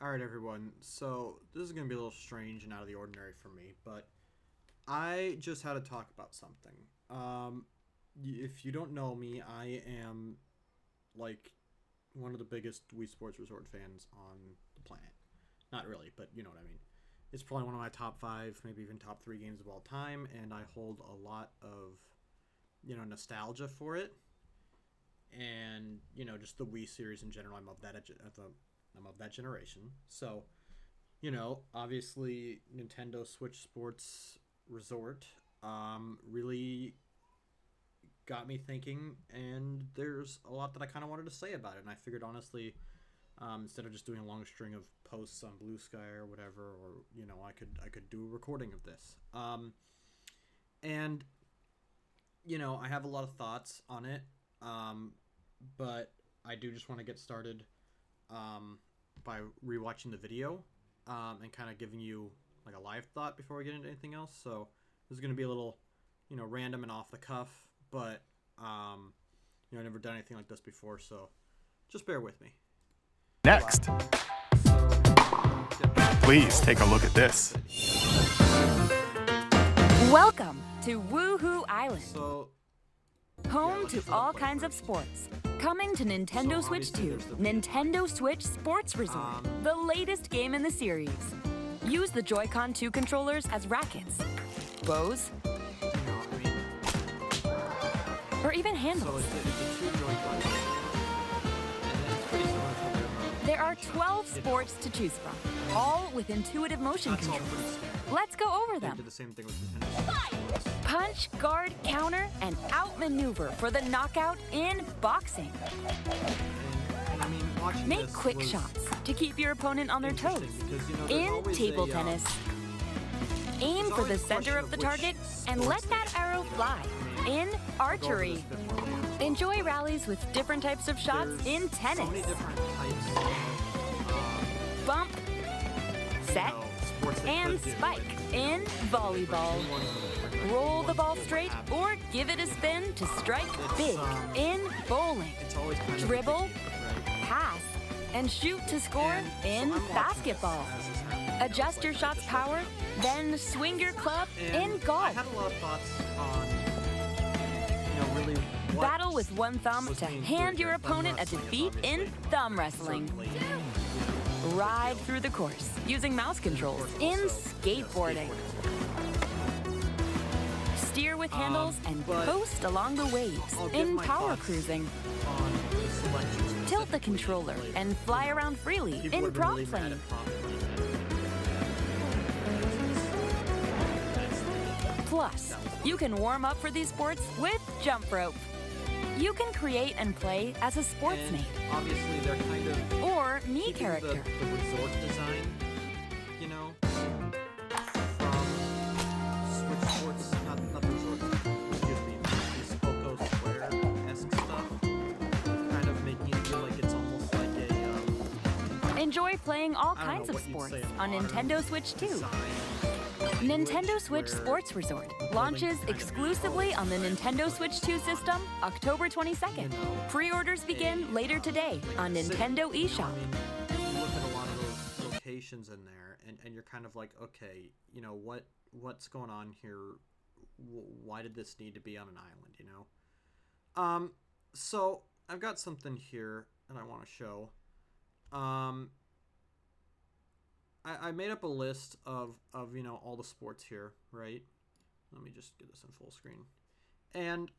Alright, everyone. So, this is going to be a little strange and out of the ordinary for me, but I just had to talk about something. If you don't know me, I am, like, one of the biggest Wii Sports Resort fans on the planet. Not really, but you know what I mean. It's probably one of my top five, maybe even top three games of all time, and I hold a lot of, nostalgia for it. And, just the Wii series in general. I'm of that generation. So, obviously Nintendo Switch Sports Resort really got me thinking, and there's a lot that I kind of wanted to say about it. And I figured, honestly, instead of just doing a long string of posts on Blue Sky or whatever, or I could do a recording of this. And I have a lot of thoughts on it, but I do just want to get started by rewatching the video and kind of giving you like a live thought before we get into anything else. So this is going to be a little, random and off the cuff, but I've never done anything like this before, so just bear with me. Next, please take a look at this. Welcome to Woohoo Island, So home let's to just all play kinds of first. sports. Coming to Nintendo So Switch obviously 2, there's the- Nintendo Switch Sports Resort, the latest game in the series. Use the Joy-Con 2 controllers as rackets, bows, I mean, or even so handles. it's a two joint button. And it's pretty similar to the remote. There are 12 sports to choose from, all with intuitive motion That's all controls. pretty standard. Let's go over They them. did the same thing with Nintendo Switch Sports. Punch, guard, counter, and outmaneuver for the knockout in boxing. And I mean, watching Make this quick was shots to keep your opponent on their toes. interesting because, there's In always table a, tennis, aim there's for always the a center question of the which target and let sports that they arrow should fly. do. In I'll go over archery, this a bit more later. enjoy rallies with different types of shots There's in so many tennis. different types of Bump, set, sports they and could do. spike Like, in volleyball. new ones that are- Roll the ones ball that straight happen. or give it a spin to strike It's, big in bowling. It's always kind of a Dribble, biggie, right? Pass, and shoot to score And so in I'm watching basketball. this as this happens, Adjust your like, shot's just power, looking at then swing your club it. in And I golf. had a lot of thoughts on, really what Battle with one thumb was to being hand put your here. Thumb opponent a wrestling is defeat in obviously thumb wrestling. certainly, Ride through the course using mouse controls in skateboarding. Steer with handles and but coast along the waves I'll give in my power thoughts cruising. on the selection Tilt the specifically controller later. and fly around freely People in would've been prop really mad playing. at prop playing. Plus, you can warm up for these sports with jump rope. You can create and play as a sports And mate obviously they're kind of or me keeping character. the resort design, from Switch Sports, not the resort, excuse me, this Poco Square-esque stuff, kind of making it feel like it's almost like a, Enjoy playing all I don't know kinds of what you'd sports say, a on modern Nintendo Switch 2. design. Nintendo Switch where Sports Resort building launches kind of exclusively on the Nintendo Switch 2 system October 22nd. Pre-orders begin later today on like a city, Nintendo I eShop. mean, you look at a lot of those locations in there, and you're kind of like, okay, what's going on here? Why did this need to be on an island? So I've got something here that I want to show. I made up a list of all the sports here, right? Let me just get this in full screen. And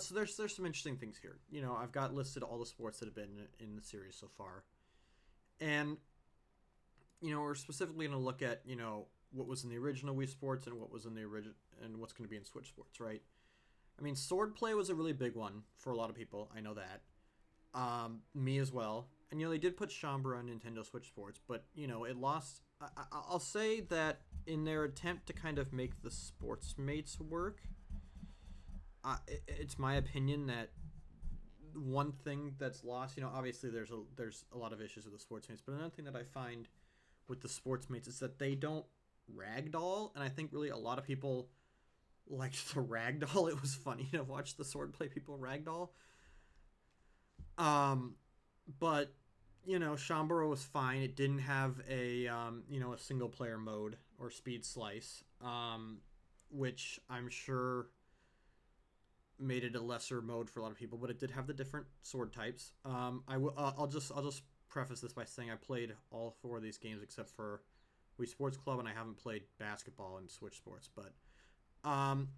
so there's some interesting things here. I've got listed all the sports that have been in the series so far. And we're specifically going to look at, what was in the original Wii Sports and what was in the original and what's going to be in Switch Sports, right? I mean, sword play was a really big one for a lot of people. I know that. Me as well. And, they did put Shambra on Nintendo Switch Sports, but, it lost... I'll say that in their attempt to kind of make the sports mates work, it's my opinion that one thing that's lost, obviously there's a lot of issues with the sports mates, but another thing that I find with the sports mates is that they don't ragdoll, and I think really a lot of people liked the ragdoll. It was funny to watch the swordplay people ragdoll. But Shambara was fine. It didn't have a single player mode or speed slice, which I'm sure made it a lesser mode for a lot of people. But it did have the different sword types. I'll just preface this by saying I played all 4 of these games except for Wii Sports Club, and I haven't played basketball and Switch Sports. But um,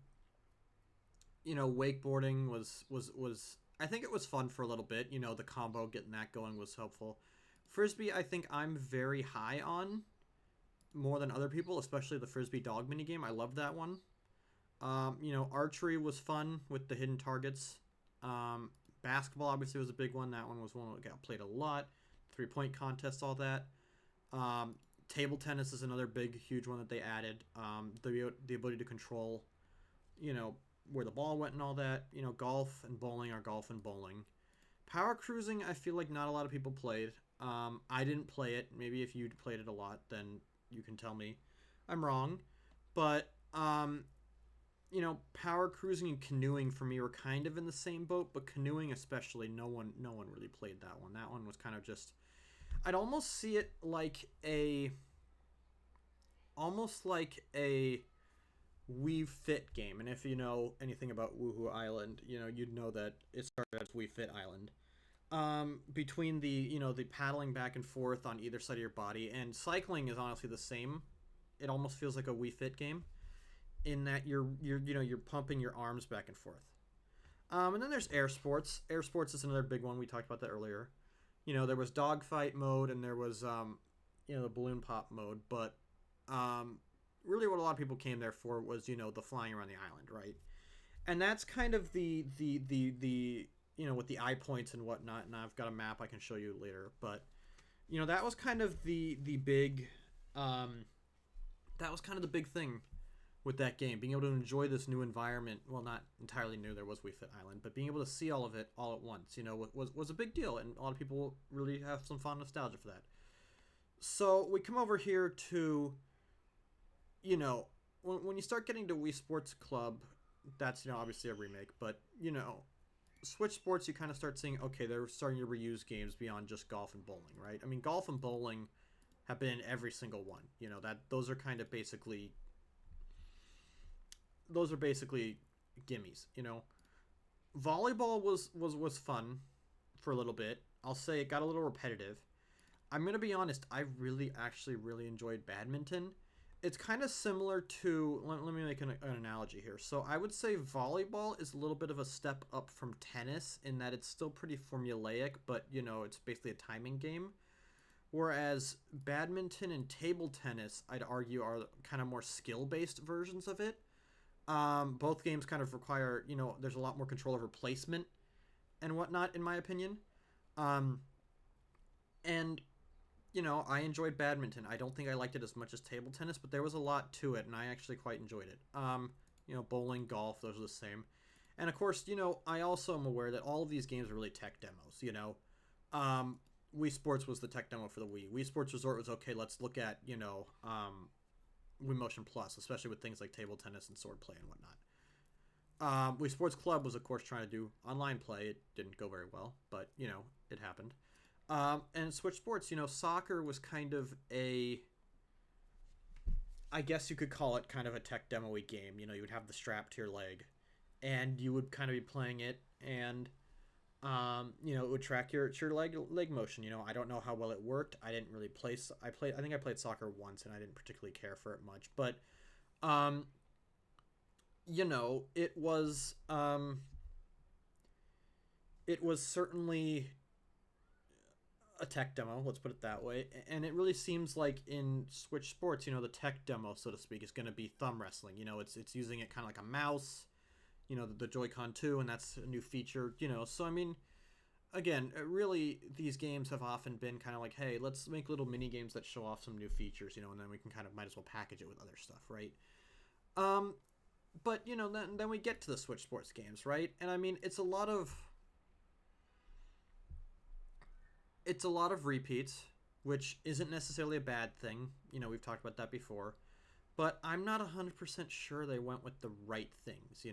wakeboarding was I think it was fun for a little bit. The combo, getting that going was helpful. Frisbee, I think I'm very high on more than other people, especially the Frisbee dog minigame. I love that one. Archery was fun with the hidden targets. Basketball obviously was a big one. That one was one that got played a lot. 3-point contests, all that. Table tennis is another big, huge one that they added. The ability to control, where the ball went and all that. Golf and bowling are golf and bowling. Power cruising, I feel like not a lot of people played. I didn't play it. Maybe if you'd played it a lot, then you can tell me I'm wrong. But power cruising and canoeing for me were kind of in the same boat, but canoeing especially, no one really played that one. That one was kind of just, I'd almost see it like almost like a Wii Fit game. And if you know anything about Woohoo Island, you'd know that it started as Wii Fit Island. Between the paddling back and forth on either side of your body, and cycling is honestly the same. It almost feels like a Wii Fit game in that you're pumping your arms back and forth. And then there's air sports. Air sports is another big one. We talked about that earlier. There was dogfight mode and there was the balloon pop mode, but really what a lot of people came there for was the flying around the island, right? And that's kind of the with the eye points and whatnot. And I've got a map I can show you later, but that was kind of the big that was kind of the big thing with that game, being able to enjoy this new environment. Well, not entirely new, there was Wii Fit Island, but being able to see all of it all at once, was a big deal, and a lot of people really have some fond nostalgia for that. So we come over here to, when you start getting to Wii Sports Club, that's, obviously a remake, but, Switch Sports, you kind of start seeing, okay, they're starting to reuse games beyond just golf and bowling, right? I mean, golf and bowling have been in every single one. Those are kind of basically gimmies. Volleyball was fun for a little bit. I'll say it got a little repetitive. I'm gonna be honest, I actually really enjoyed badminton. It's kind of similar to, let me make an analogy here. So I would say volleyball is a little bit of a step up from tennis in that it's still pretty formulaic, but it's basically a timing game. Whereas badminton and table tennis, I'd argue, are kind of more skill-based versions of it. Both games kind of require, there's a lot more control over placement and whatnot, in my opinion. And, I enjoyed badminton. I don't think I liked it as much as table tennis, but there was a lot to it, and I actually quite enjoyed it. Bowling, golf, those are the same. And, of course, I also am aware that all of these games are really tech demos, Wii Sports was the tech demo for the Wii. Wii Sports Resort was, okay, let's look at, Wii Motion Plus, especially with things like table tennis and swordplay and whatnot. Wii Sports Club was, of course, trying to do online play. It didn't go very well, but, it happened. And Switch Sports, soccer was kind of I guess you could call it kind of a tech demo-y game. You would have the strap to your leg, and you would kind of be playing it, and it would track your leg motion. I don't know how well it worked. I didn't really play. I think I played soccer once, and I didn't particularly care for it much. But, it was certainly a tech demo. Let's put it that way. And it really seems like in Switch Sports, the tech demo, so to speak, is going to be thumb wrestling. It's using it kind of like a mouse. The Joy-Con 2, and that's a new feature, So, I mean, again, really, these games have often been kind of like, hey, let's make little mini games that show off some new features, and then we can kind of might as well package it with other stuff, right? But, then we get to the Switch Sports games, right? And, I mean, it's a lot of repeats, which isn't necessarily a bad thing. We've talked about that before. But I'm not 100% sure they went with the right things,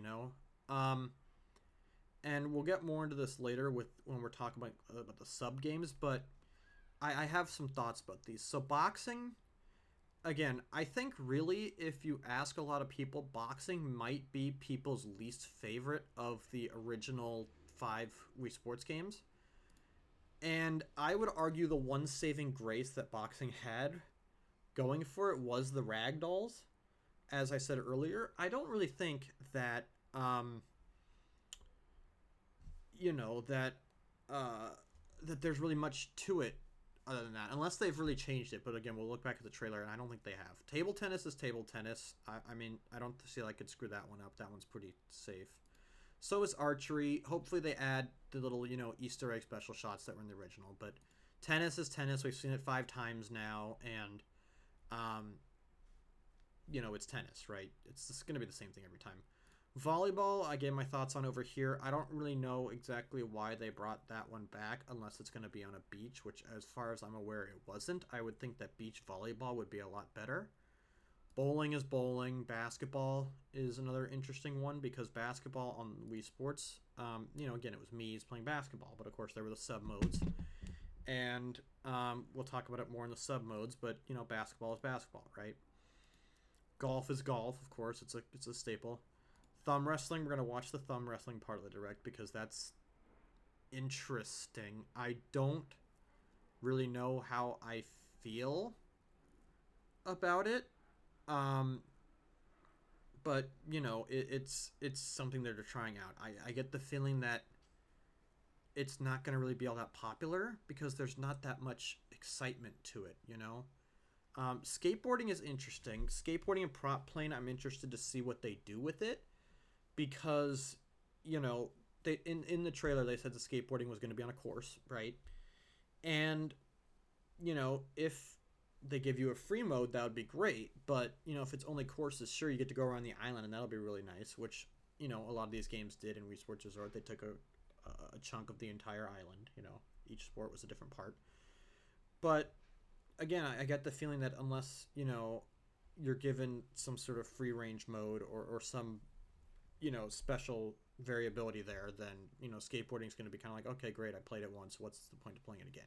And we'll get more into this later when we're talking about the sub games. But I have some thoughts about these. So boxing, again, I think really if you ask a lot of people, boxing might be people's least favorite of the original 5 Wii Sports games. And I would argue the one saving grace that boxing had going for it was the ragdolls. As I said earlier, I don't really think that you know that uh, that there's really much to it other than that, unless they've really changed it. But again, we'll look back at the trailer, and I don't think they have. Table tennis is table tennis. I mean, I don't see I could screw that one up. That one's pretty safe. So is archery. Hopefully, they add the little Easter egg special shots that were in the original. But tennis is tennis. We've seen it 5 times now, and um, it's tennis, right? It's just going to be the same thing every time. Volleyball, I gave my thoughts on over here. I don't really know exactly why they brought that one back, unless it's going to be on a beach, which, as far as I'm aware, it wasn't. I would think that beach volleyball would be a lot better. Bowling is bowling. Basketball is another interesting one, because basketball on Wii Sports, again, it was Mii's playing basketball, but of course there were the sub modes, and we'll talk about it more in the sub modes. But basketball is basketball, right? Golf is golf, of course. It's a staple. Thumb wrestling, we're going to watch the thumb wrestling part of the direct, because that's interesting. I don't really know how I feel about it. But it's something that they're trying out. I get the feeling that it's not going to really be all that popular, because there's not that much excitement to it. Skateboarding is interesting. Skateboarding and prop playing, I'm interested to see what they do with it, because they in the trailer they said the skateboarding was going to be on a course, right? And if they give you a free mode, that would be great. But if it's only courses, sure, you get to go around the island, and that'll be really nice, which a lot of these games did in Wii Sports Resort. They took a chunk of the entire island. Each sport was a different part. But again, I get the feeling that unless you're given some sort of free range mode, or some special variability there, then skateboarding is going to be kind of like, okay, great, I played it once, what's the point of playing it again?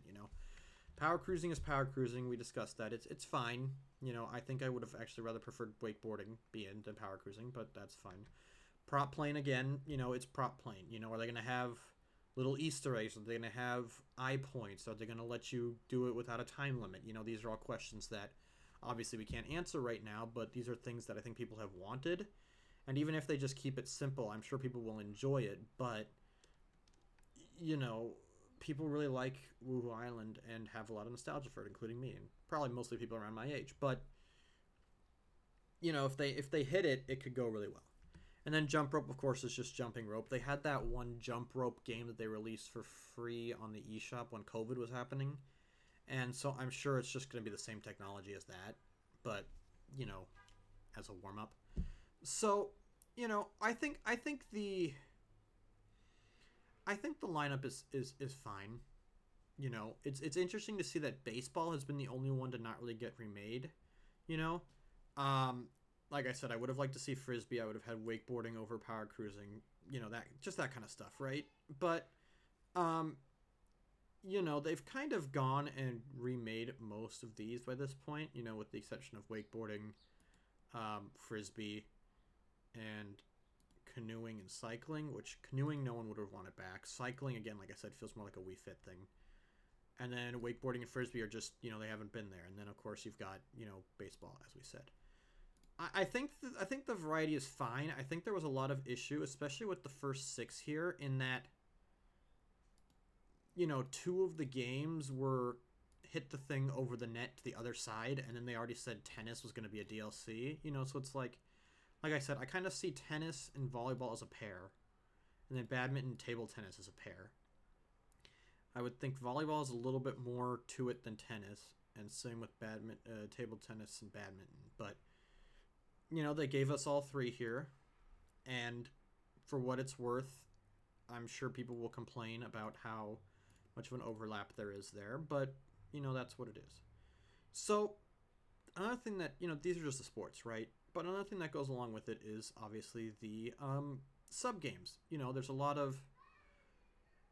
Power cruising is power cruising. We discussed that. It's fine. I think I would have actually rather preferred wakeboarding be in than power cruising, but that's fine. Prop plane, again, it's prop plane. Are they going to have little Easter eggs? Are they going to have eye points? Are they going to let you do it without a time limit? These are all questions that obviously we can't answer right now, but these are things that I think people have wanted. And even if they just keep it simple, I'm sure people will enjoy it. But, people really like Woohoo Island and have a lot of nostalgia for it, including me, and probably mostly people around my age. But, if they hit it, it could go really well. And then jump rope, of course, is just jumping rope. They had that one jump rope game that they released for free on the eShop when COVID was happening. And so I'm sure it's just going to be the same technology as that, but, as a warm-up. So, I think the lineup is fine. It's interesting to see that baseball has been the only one to not really get remade. Like I said, I would have liked to see frisbee. I would have had wakeboarding over power cruising. That kind of stuff, right? But they've kind of gone and remade most of these by this point. With the exception of wakeboarding, frisbee, and canoeing and cycling, which canoeing no one would have wanted back. Cycling, again, like I said, feels more like a Wii Fit thing. And then wakeboarding and frisbee are just, they haven't been there. And then, of course, you've got, baseball, as we said. I think the variety is fine. I think there was a lot of issue, especially with the first 6 here, in that, 2 of the games were hit the thing over the net to the other side, and then they already said tennis was going to be a DLC, so it's like I said, I kind of see tennis and volleyball as a pair, and then badminton and table tennis as a pair. I would think volleyball is a little bit more to it than tennis, and same with table tennis and badminton. But, they gave us all 3 here, and for what it's worth, I'm sure people will complain about how much of an overlap there is there, but, that's what it is. So, another thing that, these are just the sports, right? But another thing that goes along with it is obviously the sub-games. There's a lot of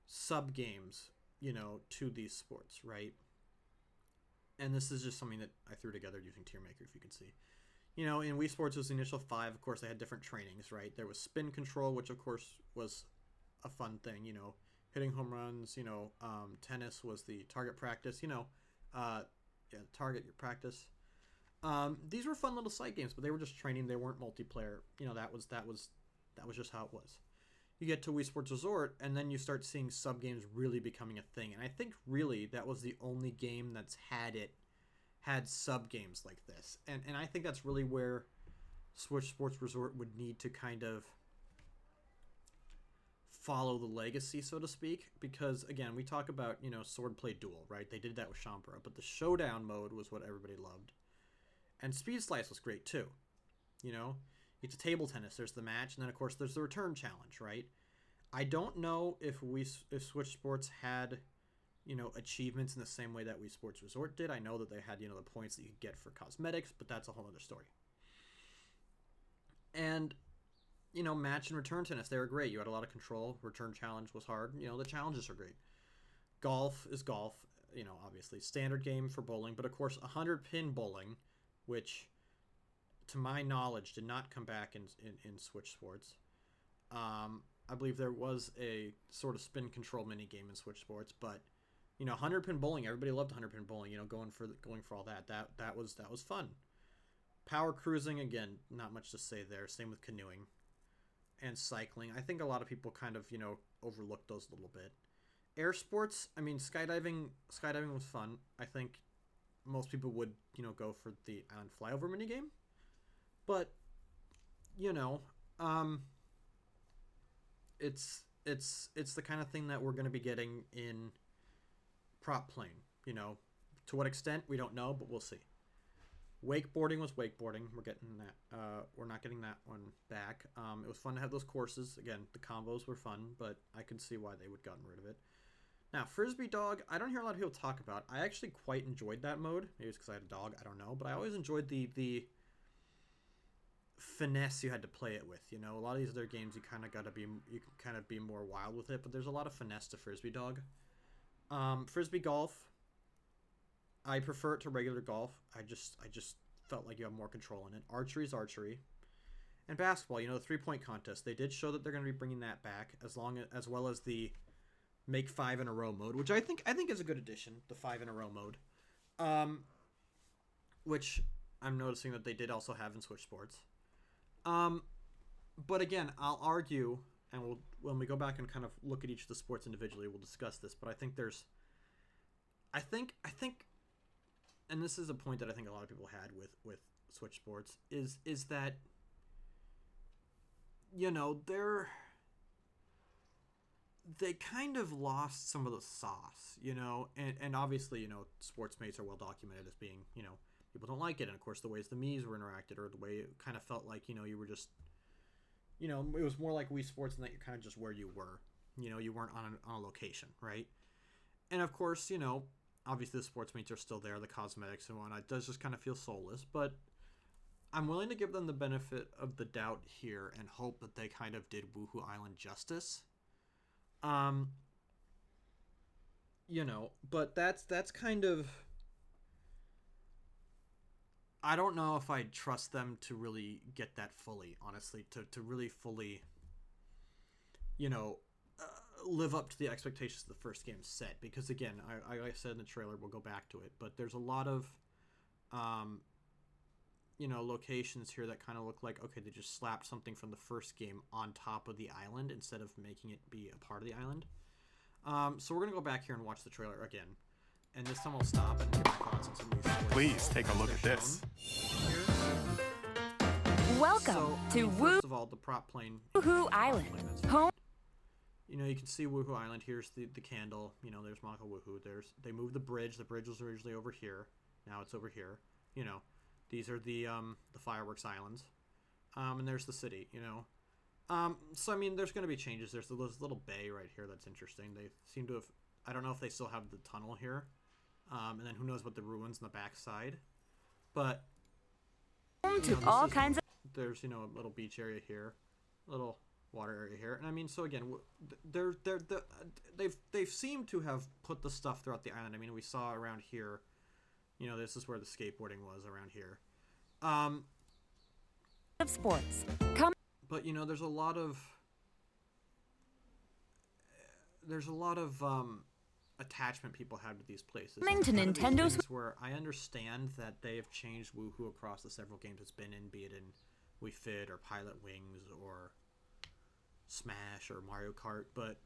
sub-games, to these sports, right? and this is just something that I threw together using TierMaker, if you can see. You know, in Wii Sports was the initial 5. Of course, they had different trainings, right? There was spin control, which of course was a fun thing. You know, hitting home runs. You know, tennis was the target practice. You know, yeah, target your practice. These were fun little side games, but they were just training. They weren't multiplayer. You know, that was just how it was. You get to Wii Sports Resort, and then you start seeing sub games really becoming a thing. And I think really that was the only game that's had sub games like this. And I think that's really where Switch Sports Resort would need to kind of follow the legacy, so to speak, because again, we talk about, you know, Swordplay Duel, right? They did that with Shambara, but the showdown mode was what everybody loved. And Speed Slice was great too. You know, it's a table tennis, there's the match, and then of course there's the return challenge, right? I don't know if Switch Sports had, you know, achievements in the same way that Wii Sports Resort did. I know that they had, you know, the points that you could get for cosmetics, but that's a whole other story. And, you know, match and return tennis, they were great. You had a lot of control. Return challenge was hard. You know, the challenges are great. Golf is golf, you know, obviously. Standard game for bowling, but of course 100-pin bowling, which, to my knowledge, did not come back in Switch Sports. I believe there was a sort of spin control mini game in Switch Sports, but you know, 100-pin bowling, everybody loved 100-pin bowling, you know, going for all that. That was fun. Power cruising, again, not much to say there. Same with canoeing and cycling. I think a lot of people kind of, you know, overlooked those a little bit. Air sports, I mean, skydiving was fun. I think most people would, you know, go for the island flyover minigame. But, you know, it's the kind of thing that we're going to be getting in prop plane. You know, to what extent we don't know, but we'll see. Wakeboarding was wakeboarding. We're getting that. We're not getting that one back. It was fun to have those courses. Again, the combos were fun, but I can see why they would gotten rid of it. Now, Frisbee Dog, I don't hear a lot of people talk about. I actually quite enjoyed that mode. Maybe it's because I had a dog. I don't know, but I always enjoyed the finesse you had to play it with. You know, a lot of these other games you can kind of be more wild with it, but there's a lot of finesse to Frisbee Dog. Frisbee Golf, I prefer it to regular golf. I just felt like you have more control in it. Archery is archery. And basketball, you know, the 3-point contest. They did show that they're going to be bringing that back, as well as the make 5 in a row mode, which I think is a good addition, the 5 in a row mode. Which I'm noticing that they did also have in Switch Sports. But again, I'll argue, and when we go back and kind of look at each of the sports individually, we'll discuss this, but I think and this is a point that I think a lot of people had with Switch Sports, is that, you know, they kind of lost some of the sauce, you know, and obviously, you know, Sportsmates are well documented as being, you know, people don't like it, and of course the ways the Mii's were interacted, or the way it kind of felt like, you know, you were just, you know, it was more like Wii Sports in that you're kind of just where you were, you know, you weren't on a location, right? And of course, you know, obviously the Sportsmates are still there, the cosmetics and whatnot. It does just kind of feel soulless, but I'm willing to give them the benefit of the doubt here and hope that they kind of did Woohoo Island justice. You know, but that's kind of, I don't know if I trust them to really get that fully, honestly, to really fully, you know, live up to the expectations the first game set. Because again, I said in the trailer, we'll go back to it, but there's a lot of, you know, locations here that kind of look like, okay, they just slapped something from the first game on top of the island instead of making it be a part of the island. So we're going to go back here and watch the trailer again. And this time I'll stop and give my thoughts on some of these stories. Please take a look at this. Welcome to First of all, the prop plane. Woohoo Island. Home. You know, you can see Woohoo Island. Here's the candle. You know, there's Monaco Woohoo. They moved the bridge. The bridge was originally over here. Now it's over here. You know, these are the fireworks islands. And there's the city, you know. So, I mean, there's going to be changes. There's this little bay right here that's interesting. They seem to have, I don't know if they still have the tunnel here. And then who knows what the ruins on the backside. But, Home to all kinds of. There's, you know, a little beach area here. A little water area here. And I mean, so again, they've seemed to have put the stuff throughout the island. I mean, we saw around here, You know, this is where the skateboarding was around here. Of sports. But you know, there's a lot of attachment people have to these places. Coming to It's one of these Nintendo things where I understand that they have changed Woohoo across the several games it's been in, be it in Wii Fit or Pilot Wings or Smash or Mario Kart, but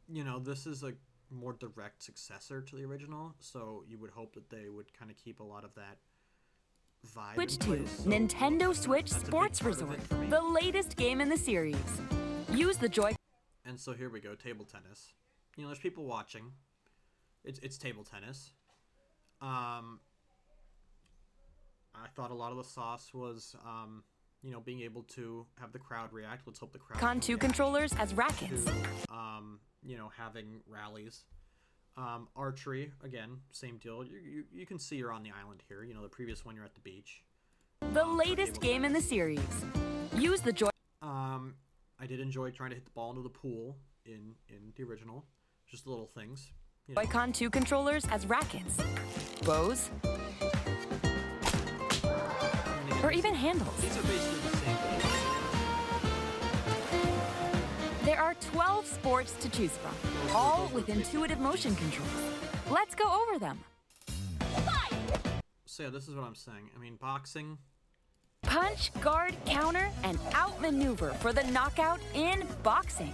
you know, this is a more direct successor to the original, so you would hope that they would kind of keep a lot of that vibe Switch in to place. So Nintendo Switch that's a big Sports part of Resort, it for me. the latest game in the series. Use the Joy. And so here we go, table tennis. You know, there's people watching. It's table tennis. I thought a lot of the sauce was, you know, being able to have the crowd react. Let's hope the crowd Con can 2 react controllers as rackets. to, you know, having rallies. Archery, again, same deal. You can see you're on the island here. You know, the previous one you're at the beach. The latest game in the series. Use the Joy. I did enjoy trying to hit the ball into the pool in the original. Just little things. You know. Joy-Con 2 controllers as rackets. Bows. Or even handles. These are basically the same thing. There are 12 sports to choose from, all with intuitive motion controls. Let's go over them. So yeah, this is what I'm saying. I mean, boxing. Punch, guard, counter, and outmaneuver for the knockout in boxing.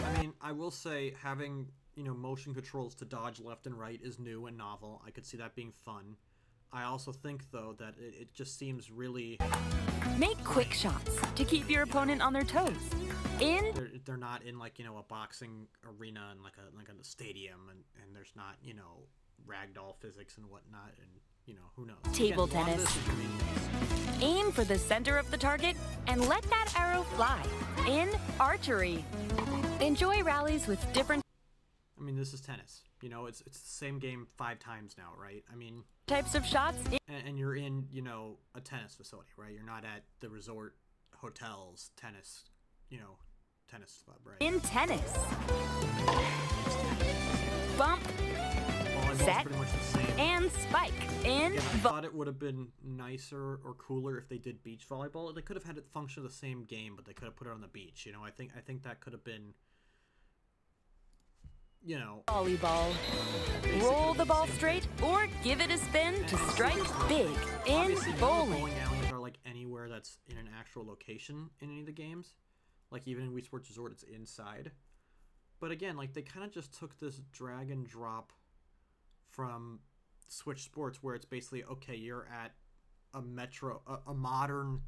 I mean, I will say having, you know, motion controls to dodge left and right is new and novel. I could see that being fun. I also think, though, that it just seems really... Make quick shots to keep your opponent on their toes. They're not in, like, you know, a boxing arena and like a stadium, and there's not, you know, ragdoll physics and whatnot, and, you know, who knows. Table Again, a lot of tennis. this is your main base. Aim for the center of the target and let that arrow fly. In archery. Enjoy rallies with different I mean, this is tennis. You know, it's the same game 5 times now, right? I mean... types of shots. And you're in, you know, a tennis facility, right? You're not at the resort hotels tennis, you know, tennis club, right? In tennis. Bump Volleyball's set, pretty much the same. and spike. In Again, I thought it would have been nicer or cooler if they did beach volleyball. They could have had it function the same game, but they could have put it on the beach. You know, I think that could have been, you know, volleyball. Roll the ball straight or give it a spin to strike big. In obviously, none of the bowling. bowling alleys are like anywhere that's in an actual location in any of the games. Like even in Wii Sports Resort, it's inside. But again, like they kind of just took this drag and drop from Switch Sports, where it's basically okay, you're at a modern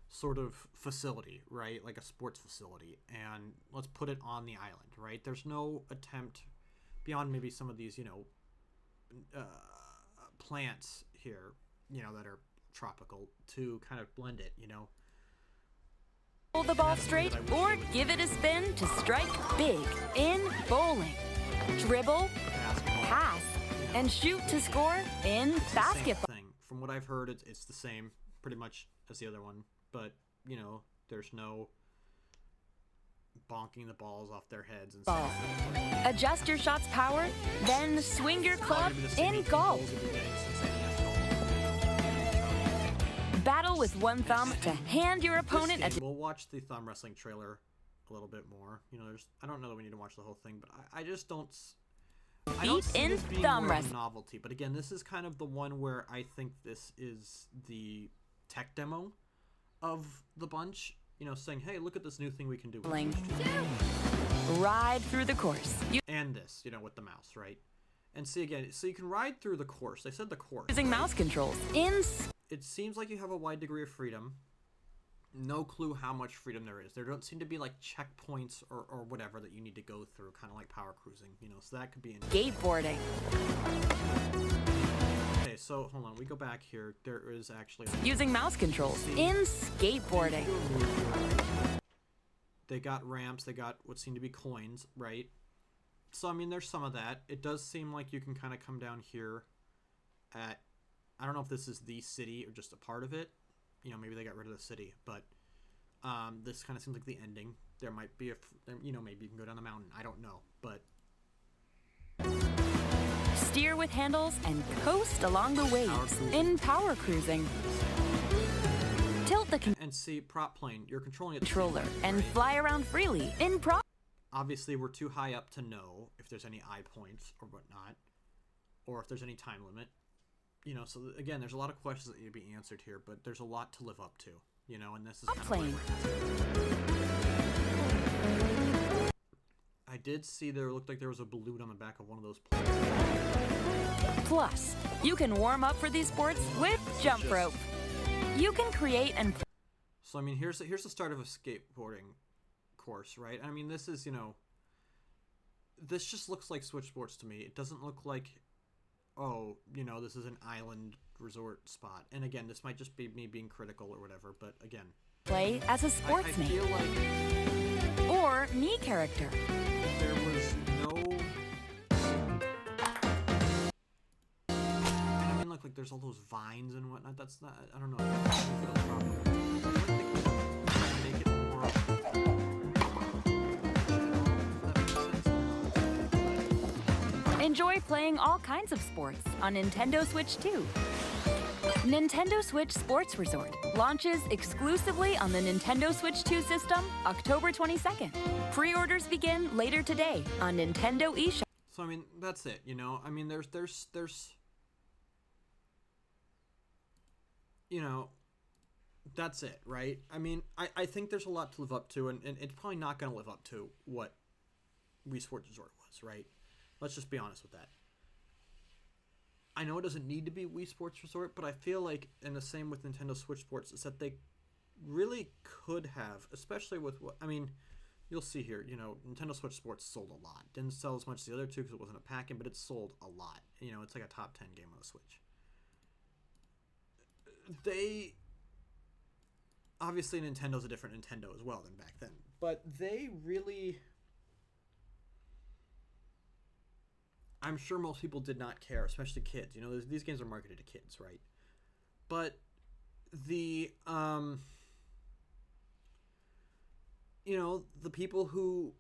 sort of facility, right? Like a sports facility, and let's put it on the island, right? There's no attempt beyond maybe some of these, you know, plants here, you know, that are tropical to kind of blend it, you know. Roll the ball straight or give it a spin to strike big. In bowling. Dribble, Basketball, pass, and shoot to score in it's the same basketball. thing. From what I've heard, it's the same pretty much as the other one, but you know, there's no bonking the balls off their heads and Ball. stuff. Adjust your shot's power, then swing your club Probably the same in 18 golf. balls you'll be getting since NES. Battle with one thumb to hand your opponent a We'll watch the thumb wrestling trailer a little bit more. You know, I don't know that we need to watch the whole thing, but I just don't. I don't beat see in this being thumb more of a wrestling. novelty. But again, this is kind of the one where I think this is the tech demo of the bunch. You know, saying, "Hey, look at this new thing we can do." With Ride through the course. and this, you know, with the mouse, right? And see again, so you can ride through the course. They said the course. Using mouse controls. It seems like you have a wide degree of freedom. No clue how much freedom there is. There don't seem to be like checkpoints or whatever that you need to go through, kind of like power cruising, you know, so that could be interesting. Skateboarding. Okay, so hold on, we go back here. There is actually Using mouse controls. In skateboarding. They got ramps, they got what seem to be coins, right? So I mean, there's some of that. It does seem like you can kind of come down here at, I don't know if this is the city or just a part of it. You know, maybe they got rid of the city, but this kind of seems like the ending. There might be you know, maybe you can go down the mountain. I don't know, but steer with handles, and coast along the waves in power cruising. Tilt the And see, prop plane, you're controlling it controller and fly around freely in prop. Obviously, we're too high up to know if there's any eye points or whatnot, or if there's any time limit. You know, so again, there's a lot of questions that need to be answered here, but there's a lot to live up to, you know, and this is kind of Plane. I did see there looked like there was a balloon on the back of one of those planes. Plus, you can warm up for these sports with jump rope. You can create and So I mean, here's the start of a skateboarding course, right? I mean, this is, you know, this just looks like Switch Sports to me. It doesn't look like, oh, you know, this is an island resort spot. And again, this might just be me being critical or whatever, but again, play as a I sportsman feel like or me character. there was no. I mean, like there's all those vines and whatnot. That's not. I don't know. I feel the problem. Make it more. Enjoy playing all kinds of sports on Nintendo Switch 2. Nintendo Switch Sports Resort launches exclusively on the Nintendo Switch 2 system October 22nd. Pre-orders begin later today on Nintendo eShop. So I mean, that's it. You know, I mean, there's you know, that's it, right? I mean, I think there's a lot to live up to, and it's probably not going to live up to what Wii Sports Resort was, right? Let's just be honest with that. I know it doesn't need to be Wii Sports Resort, but I feel like, and the same with Nintendo Switch Sports, is that they really could have, especially with what, I mean, you'll see here, you know, Nintendo Switch Sports sold a lot. Didn't sell as much as the other two because it wasn't a pack-in, but it sold a lot. You know, it's like a top 10 game on the Switch. They, obviously Nintendo's a different Nintendo as well than back then, but they really, I'm sure most people did not care, especially kids. You know, these games are marketed to kids, right? But the, you know, the people who,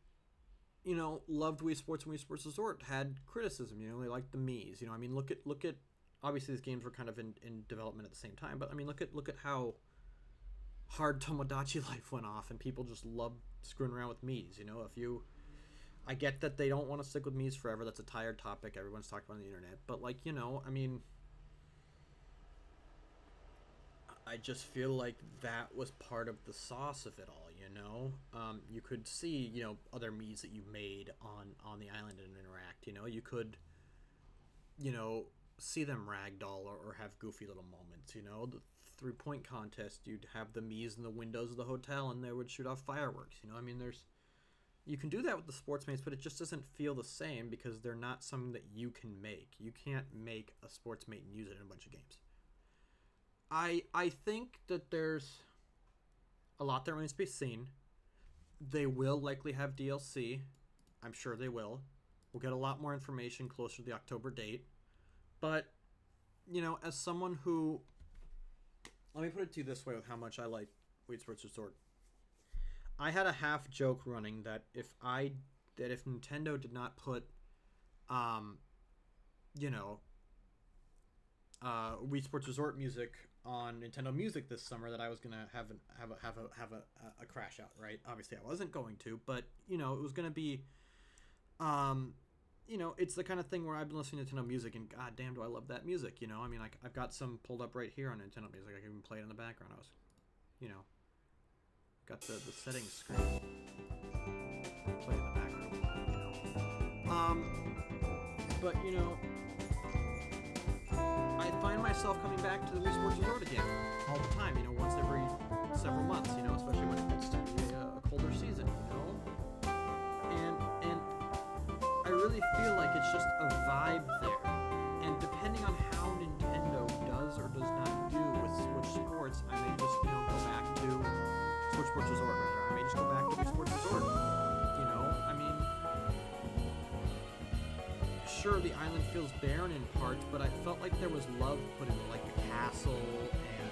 you know, loved Wii Sports and Wii Sports Resort had criticism. You know, they liked the Mii's. You know, I mean, look at. Obviously, these games were kind of in development at the same time, but I mean, look at how hard Tomodachi Life went off, and people just loved screwing around with Mii's. You know, I get that they don't want to stick with Mii's forever. That's a tired topic. Everyone's talking about on the internet. But, like, you know, I mean, I just feel like that was part of the sauce of it all, you know? You could see, you know, other Mii's that you made on the island and interact. You know, you could, you know, see them ragdoll or have goofy little moments, you know? The 3-point contest, you'd have the Mii's in the windows of the hotel, and they would shoot off fireworks, you know? I mean, you can do that with the Sportsmates, but it just doesn't feel the same because they're not something that you can make. You can't make a Sportsmate and use it in a bunch of games. I think that there's a lot that remains to be seen. They will likely have DLC. I'm sure they will. We'll get a lot more information closer to the October date. But, you know, as someone who... Let me put it to you this way with how much I like Wii Sports Resort. I had a half joke running that if Nintendo did not put, you know, Wii Sports Resort music on Nintendo Music this summer, that I was gonna have a crash out, right? Obviously, I wasn't going to, but you know, it was gonna be, you know, it's the kind of thing where I've been listening to Nintendo Music, and god damn, do I love that music, you know? I mean, like, I've got some pulled up right here on Nintendo Music. I can even play it in the background. I was, you know, got the settings screen. Play in the background, you know. But you know, I find myself coming back to the Wii Sports Resort again all the time. You know, once every several months. You know, especially when it gets to be a colder season. You know, and I really feel like it's just a vibe there. And depending on how Nintendo does or does not do with Switch Sports, I may just, you know, go back to Switch Sports Resort, rather. I may just go back to Wii Sports Resort. You know, I mean, sure, the island feels barren in parts, but I felt like there was love put into, like, the castle and,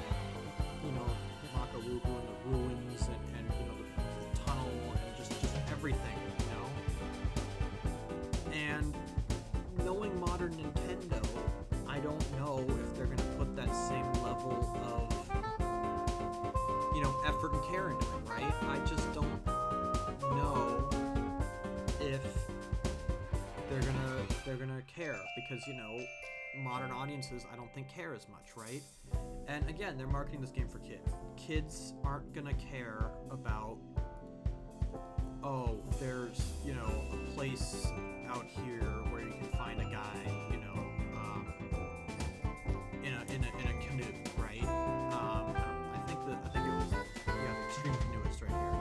you know, Makarubu and the ruins and you know, the tunnel and just everything, you know? And knowing modern Nintendo, know if they're going to put that same level of, effort and care into it, right? I just don't know if they're gonna care, because modern audiences, I don't think, care as much, right? And again, they're marketing this game for kids. Kids aren't gonna care about, oh, there's a place out here where you can find a guy in a canoe, right? I think it was the extreme canoeist right here.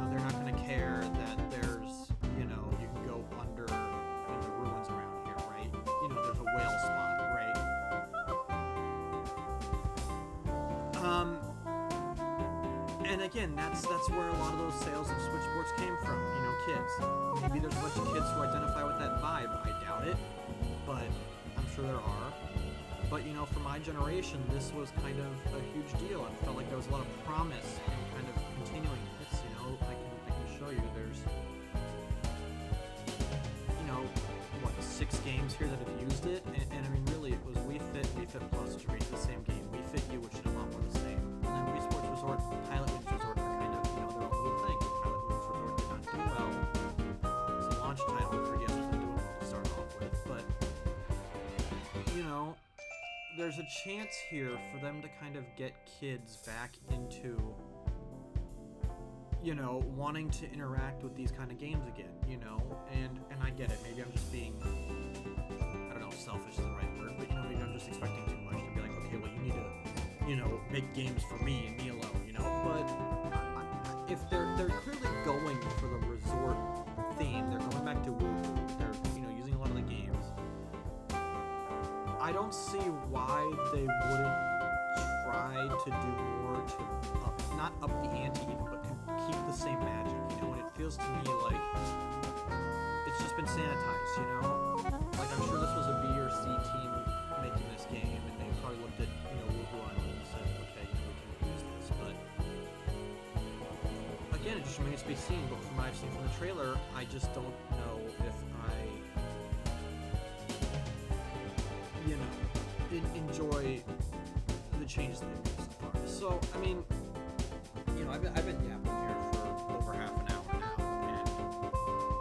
They're not gonna care that there's you can go under in the ruins around here, right? There's a whale spot, right? And again, that's where a lot of those sales of Switch Sports came from. Kids. Maybe there's a bunch of kids who identify with that vibe. I doubt it, but I'm sure there are. But for my generation, this was kind of a huge deal. I felt like there was a lot of promise in kind of continuing this. I can show you. There's 6 games here that have used it, and I mean, really, it was Wii Fit Plus, which are the same game. Wii Fit U, which did a lot more the same. And then Wii Sports Resort, Pilot Wings Resort are kind of, their own little thing. Pilot Wings Resort did not do well. It's a launch title for 3DS, wasn't doing well to start off with, but, there's a chance here for them to kind of get kids back into, wanting to interact with these kind of games again, and I get it. Maybe I'm just being, I don't know if selfish is the right word, but, maybe I'm just expecting too much to be like, okay, well, you need to, make games for me and me alone, but if they're clearly going for the resort theme, they're going back to Woo-Hoo, they're, using a lot of the games, I don't see why they wouldn't try to do more to not up the ante even, but keep the same magic, and it feels to me like it's just been sanitized, like I'm sure this was a B or C team making this game, and they probably looked at, Woohoo Island and said, okay, we can use this, but again, it just remains to be seen, but from what I've seen from the trailer, I just don't know if I enjoy the changes they've made so far. So, I mean, I've been yapping here for over half an hour now, and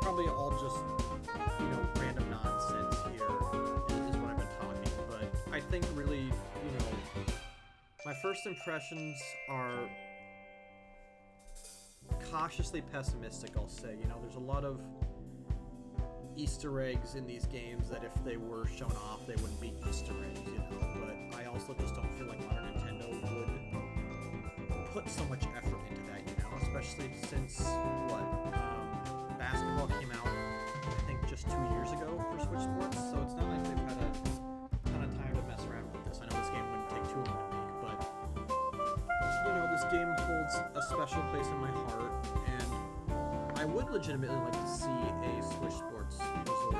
probably all just, random nonsense here is what I've been talking, but I think really, my first impressions are cautiously pessimistic, I'll say. There's a lot of Easter eggs in these games that if they were shown off, they wouldn't be Easter eggs, but I also just don't feel like modern Nintendo would put so much effort into that, especially since, basketball came out, I think, just 2 years ago for Switch Sports, so it's not like they've had a ton of time to mess around with this. I know this game wouldn't take too long to make, but, this game holds a special place in my heart, and I would legitimately like to see a Switch Sports Resort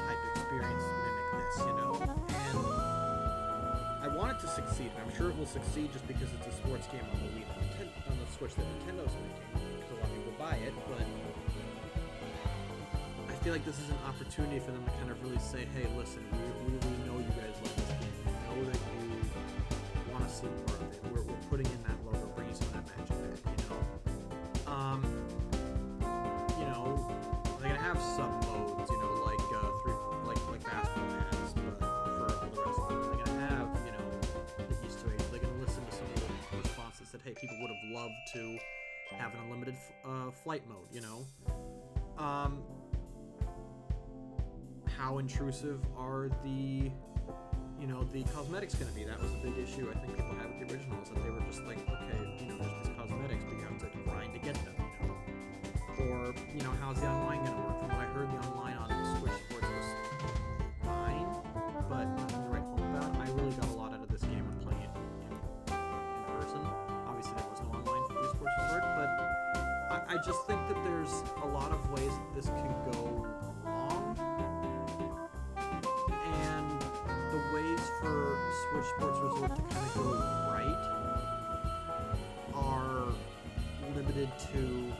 type experience mimic this, and I want it to succeed, and I'm sure it will succeed just because it's a sports game on the Wii, on the Switch that Nintendo's making, because a lot of people buy it, but I feel like this is an opportunity for them to kind of really say, hey, listen, we know you guys love this game, we know that you want to see more of it, we're putting in that logo, bringing some of that magic back, they're gonna have sub modes, like basketball has, but for all the rest of them, they're gonna have, the Easter eggs. They're gonna listen to some of the responses that said, hey, people would have loved to have an unlimited flight mode, how intrusive are the cosmetics going to be? That was a big issue I think people had with the originals, that they were just like, okay, there's these cosmetics, but you have to grind to get them, Or, how's the online going to work? From what I heard, the online on Switch Sports was fine, but nothing to write home about. I really got a lot out of this game when playing it in person. Obviously, there was no online for Wii Sports Resort, but I just think that there's a lot of ways that this can go wrong, and the ways for Switch Sports Resort to kind of go right are limited to,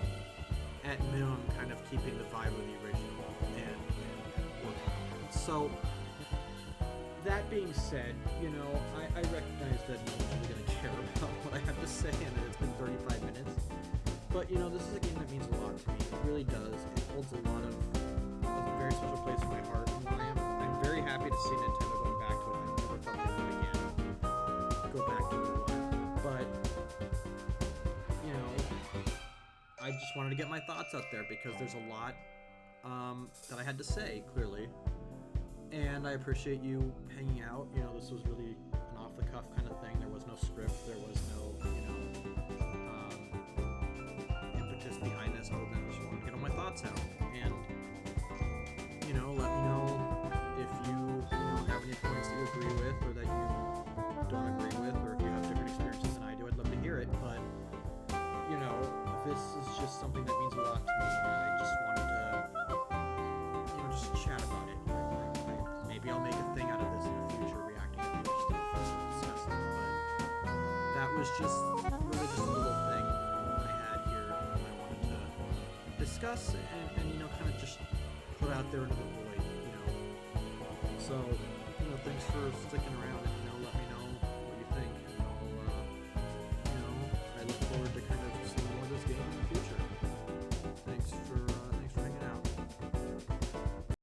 at minimum, kind of keeping the vibe of the original and working on it. So, that being said, I recognize that no one's really going to care about what I have to say, and that it's been 35 minutes. But, this is a game that means a lot to me. It really does. It holds a very special place in my heart. And I'm very happy to see Nintendo going back to it. I never thought they would again go back to where it was. But, I just wanted to get my thoughts out there because there's a lot that I had to say, clearly. And I appreciate you hanging out. This was really an off-the-cuff kind of thing. There was no script. There was no, impetus behind this other than just wanted to get all my thoughts out. And, let me know if you, have any points that you agree with or that you don't agree with, or if you have different experiences than I do. I'd love to hear it. But, this is just something that means a lot to me, and I just wanted to, just chat about it. Maybe I'll make a thing out of this in the future, reacting to future stuff and discussing it, but that was just really just a little thing I had here that I wanted to discuss and kind of just put out there into the void, So, thanks for sticking around and,